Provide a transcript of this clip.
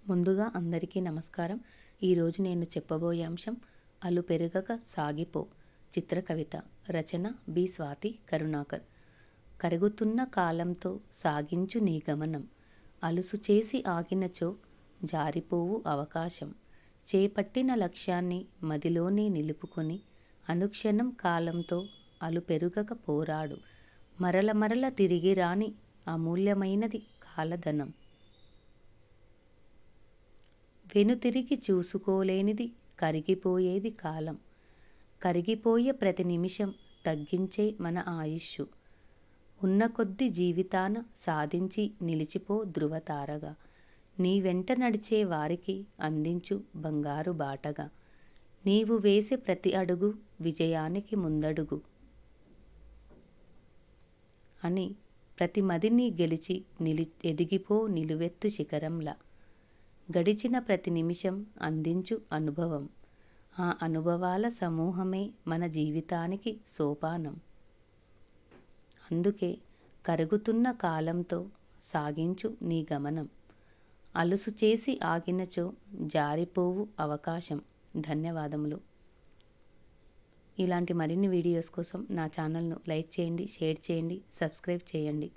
ముందుగా అందరికీ నమస్కారం. ఈరోజు నేను చెప్పబోయే అంశం అలు పెరగక సాగిపో చిత్రకవిత. రచన బి. స్వాతి కరుణాకర్. కరుగుతున్న కాలంతో సాగించు నీ గమనం, అలుసు చేసి ఆగినచో జారిపోవు అవకాశం. చేపట్టిన లక్ష్యాన్ని మదిలోనే నిలుపుకొని అనుక్షణం కాలంతో అలు పెరుగక పోరాడు. మరల మరల తిరిగి రాని అమూల్యమైనది కాలధనం. వెనుతిరిగి చూసుకోలేనిది కరిగిపోయేది కాలం. కరిగిపోయే ప్రతి నిమిషం తగ్గించే మన ఆయుష్షు. ఉన్న కొద్ది జీవితాన సాధించి నిలిచిపో ధృవతారగా. నీ వెంట నడిచే వారికి అందించు బంగారు బాటగా. నీవు వేసే ప్రతి అడుగు విజయానికి ముందడుగు అని ప్రతి మదిని గెలిచి ఎదిగిపో నిలువెత్తు శిఖరంలా. గడిచిన ప్రతి నిమిషం అందించు అనుభవం. ఆ అనుభవాల సమూహమే మన జీవితానికి సోపానం. అందుకే కరుగుతున్న కాలంతో సాగించు నీ గమనం, అలుసు చేసి ఆగినచో జారిపోవు అవకాశం. ధన్యవాదములు. ఇలాంటి మరిన్ని వీడియోస్ కోసం నా ఛానల్ను లైక్ చేయండి, షేర్ చేయండి, సబ్స్క్రైబ్ చేయండి.